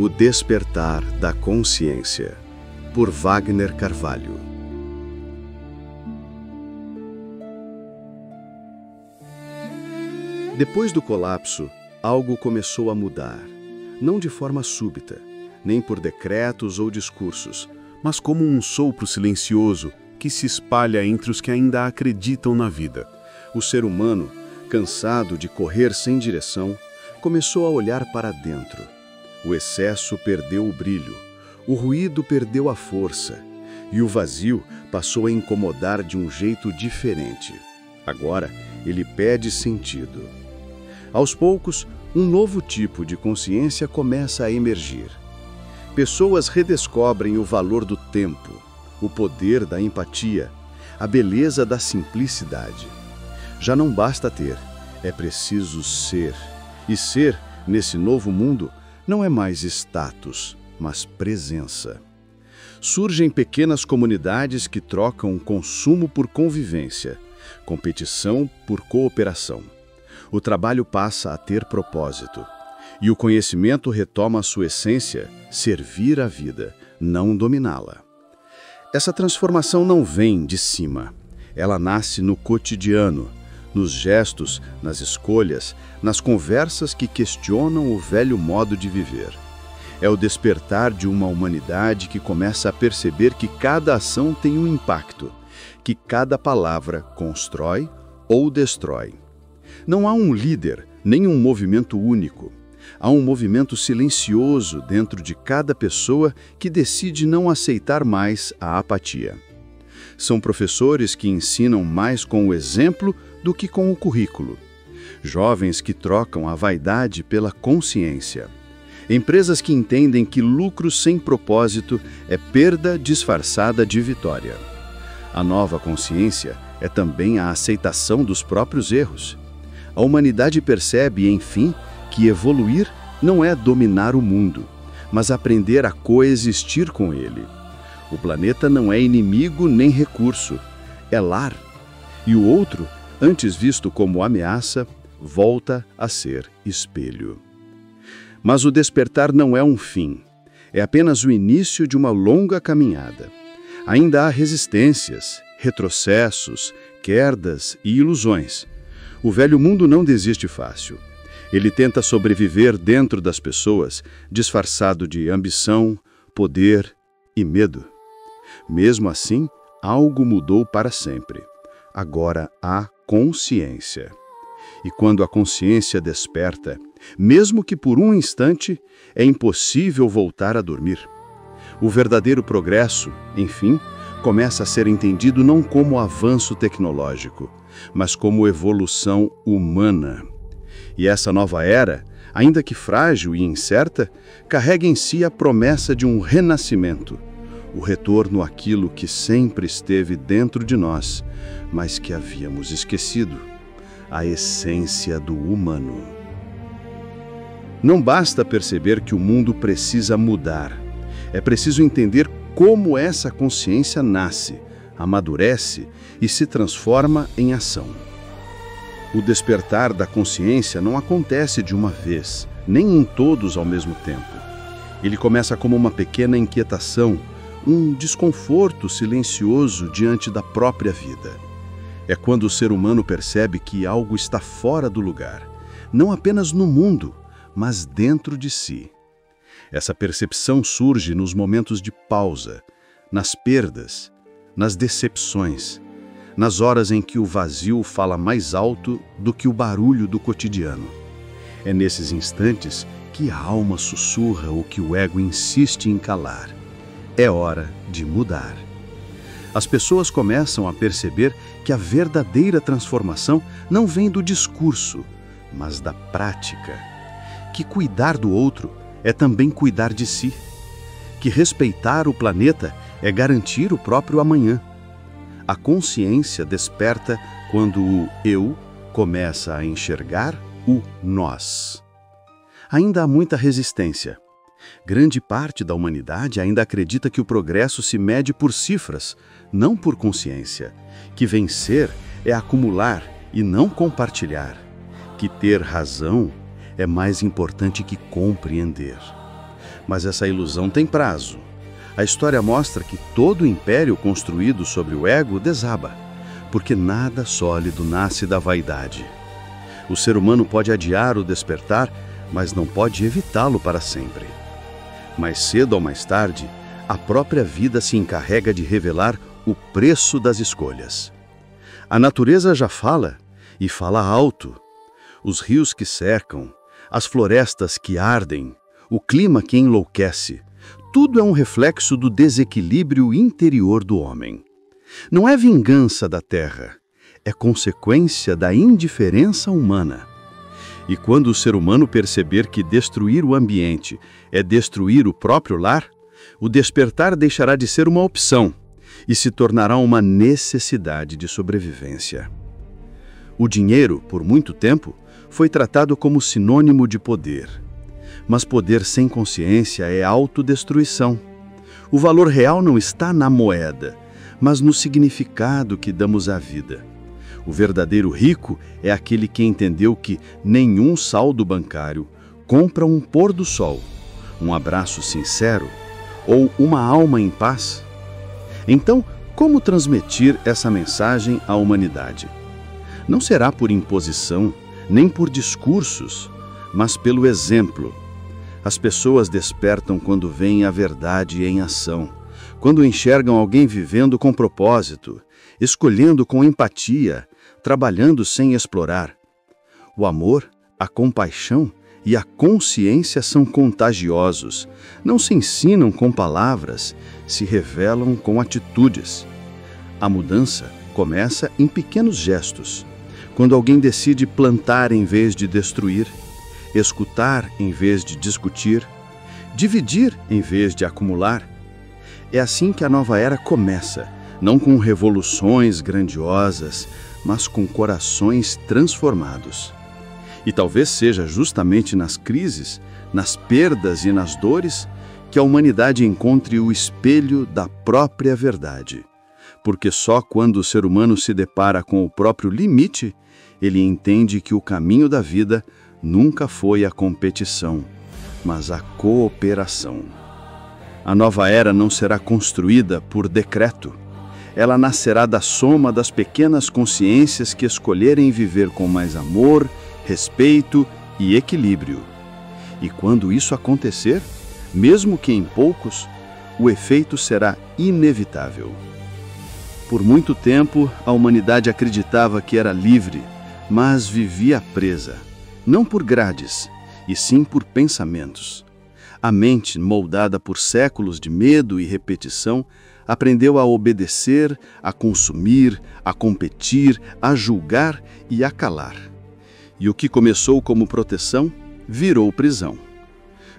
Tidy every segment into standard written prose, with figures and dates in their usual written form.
O Despertar da Consciência, por Wagner Carvalho. Depois do colapso, algo começou a mudar, não de forma súbita, nem por decretos ou discursos, mas como um sopro silencioso que se espalha entre os que ainda acreditam na vida. O ser humano, cansado de correr sem direção, começou a olhar para dentro. O excesso perdeu o brilho, o ruído perdeu a força, e o vazio passou a incomodar de um jeito diferente. Agora, ele pede sentido. Aos poucos, um novo tipo de consciência começa a emergir. Pessoas redescobrem o valor do tempo, o poder da empatia, a beleza da simplicidade. Já não basta ter, é preciso ser. E ser, nesse novo mundo, não é mais status, mas presença. Surgem pequenas comunidades que trocam consumo por convivência, competição por cooperação. O trabalho passa a ter propósito. E o conhecimento retoma a sua essência, servir a vida, não dominá-la. Essa transformação não vem de cima. Ela nasce no cotidiano, nos gestos, nas escolhas, nas conversas que questionam o velho modo de viver. É o despertar de uma humanidade que começa a perceber que cada ação tem um impacto, que cada palavra constrói ou destrói. Não há um líder, nem um movimento único. Há um movimento silencioso dentro de cada pessoa que decide não aceitar mais a apatia. São professores que ensinam mais com o exemplo do que com o currículo. Jovens que trocam a vaidade pela consciência. Empresas que entendem que lucro sem propósito é perda disfarçada de vitória. A nova consciência é também a aceitação dos próprios erros. A humanidade percebe, enfim, que evoluir não é dominar o mundo, mas aprender a coexistir com ele. O planeta não é inimigo nem recurso, é lar. E o outro, antes visto como ameaça, volta a ser espelho. Mas o despertar não é um fim, é apenas o início de uma longa caminhada. Ainda há resistências, retrocessos, quedas e ilusões. O velho mundo não desiste fácil. Ele tenta sobreviver dentro das pessoas, disfarçado de ambição, poder e medo. Mesmo assim, algo mudou para sempre. Agora há consciência. E quando a consciência desperta, mesmo que por um instante, é impossível voltar a dormir. O verdadeiro progresso, enfim, começa a ser entendido não como avanço tecnológico, mas como evolução humana. E essa nova era, ainda que frágil e incerta, carrega em si a promessa de um renascimento, o retorno àquilo que sempre esteve dentro de nós, mas que havíamos esquecido, a essência do humano. Não basta perceber que o mundo precisa mudar, é preciso entender como essa consciência nasce, amadurece e se transforma em ação. O despertar da consciência não acontece de uma vez, nem em todos ao mesmo tempo. Ele começa como uma pequena inquietação, um desconforto silencioso diante da própria vida. É quando o ser humano percebe que algo está fora do lugar, não apenas no mundo, mas dentro de si. Essa percepção surge nos momentos de pausa, nas perdas, nas decepções, nas horas em que o vazio fala mais alto do que o barulho do cotidiano. É nesses instantes que a alma sussurra o que o ego insiste em calar. É hora de mudar. As pessoas começam a perceber que a verdadeira transformação não vem do discurso, mas da prática. Que cuidar do outro é também cuidar de si. Que respeitar o planeta é garantir o próprio amanhã. A consciência desperta quando o eu começa a enxergar o nós. Ainda há muita resistência. Grande parte da humanidade ainda acredita que o progresso se mede por cifras, não por consciência. Que vencer é acumular e não compartilhar. Que ter razão é mais importante que compreender. Mas essa ilusão tem prazo. A história mostra que todo império construído sobre o ego desaba, porque nada sólido nasce da vaidade. O ser humano pode adiar o despertar, mas não pode evitá-lo para sempre. Mais cedo ou mais tarde, a própria vida se encarrega de revelar o preço das escolhas. A natureza já fala, e fala alto. Os rios que secam, as florestas que ardem, o clima que enlouquece, tudo é um reflexo do desequilíbrio interior do homem. Não é vingança da terra, é consequência da indiferença humana. E quando o ser humano perceber que destruir o ambiente é destruir o próprio lar, o despertar deixará de ser uma opção e se tornará uma necessidade de sobrevivência. O dinheiro, por muito tempo, foi tratado como sinônimo de poder. Mas poder sem consciência é autodestruição. O valor real não está na moeda, mas no significado que damos à vida. O verdadeiro rico é aquele que entendeu que nenhum saldo bancário compra um pôr do sol, um abraço sincero ou uma alma em paz. Então, como transmitir essa mensagem à humanidade? Não será por imposição, nem por discursos, mas pelo exemplo. As pessoas despertam quando veem a verdade em ação, quando enxergam alguém vivendo com propósito, escolhendo com empatia, trabalhando sem explorar. O amor, a compaixão e a consciência são contagiosos, não se ensinam com palavras, se revelam com atitudes. A mudança começa em pequenos gestos, quando alguém decide plantar em vez de destruir, escutar em vez de discutir, dividir em vez de acumular. É assim que a nova era começa, não com revoluções grandiosas, mas com corações transformados. E talvez seja justamente nas crises, nas perdas e nas dores que a humanidade encontre o espelho da própria verdade. Porque só quando o ser humano se depara com o próprio limite, ele entende que o caminho da vida nunca foi a competição, mas a cooperação. A nova era não será construída por decreto. Ela nascerá da soma das pequenas consciências que escolherem viver com mais amor, respeito e equilíbrio. E quando isso acontecer, mesmo que em poucos, o efeito será inevitável. Por muito tempo, a humanidade acreditava que era livre, mas vivia presa, não por grades, e sim por pensamentos. A mente, moldada por séculos de medo e repetição, aprendeu a obedecer, a consumir, a competir, a julgar e a calar. E o que começou como proteção, virou prisão.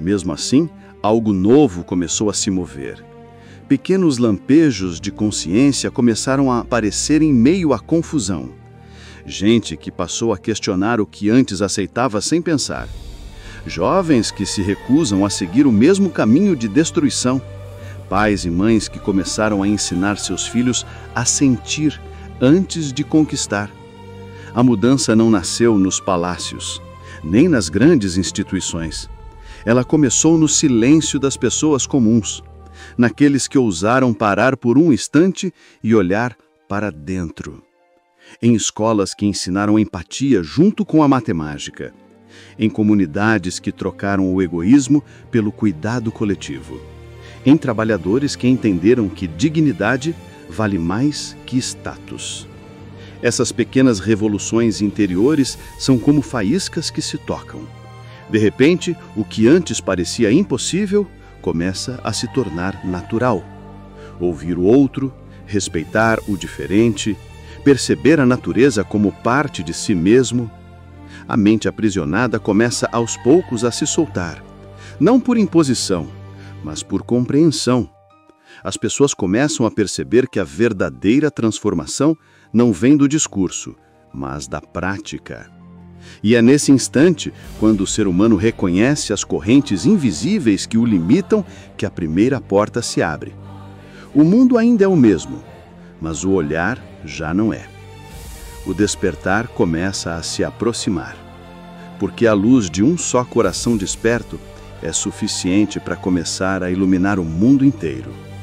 Mesmo assim, algo novo começou a se mover. Pequenos lampejos de consciência começaram a aparecer em meio à confusão. Gente que passou a questionar o que antes aceitava sem pensar. Jovens que se recusam a seguir o mesmo caminho de destruição. Pais e mães que começaram a ensinar seus filhos a sentir antes de conquistar. A mudança não nasceu nos palácios, nem nas grandes instituições. Ela começou no silêncio das pessoas comuns, naqueles que ousaram parar por um instante e olhar para dentro. Em escolas que ensinaram empatia junto com a matemática. Em comunidades que trocaram o egoísmo pelo cuidado coletivo. Em trabalhadores que entenderam que dignidade vale mais que status. Essas pequenas revoluções interiores são como faíscas que se tocam. De repente, o que antes parecia impossível começa a se tornar natural. Ouvir o outro, respeitar o diferente, perceber a natureza como parte de si mesmo. A mente aprisionada começa aos poucos a se soltar, não por imposição, mas por compreensão. As pessoas começam a perceber que a verdadeira transformação não vem do discurso, mas da prática. E é nesse instante, quando o ser humano reconhece as correntes invisíveis que o limitam, que a primeira porta se abre. O mundo ainda é o mesmo, mas o olhar já não é. O despertar começa a se aproximar, porque a luz de um só coração desperto é suficiente para começar a iluminar o mundo inteiro.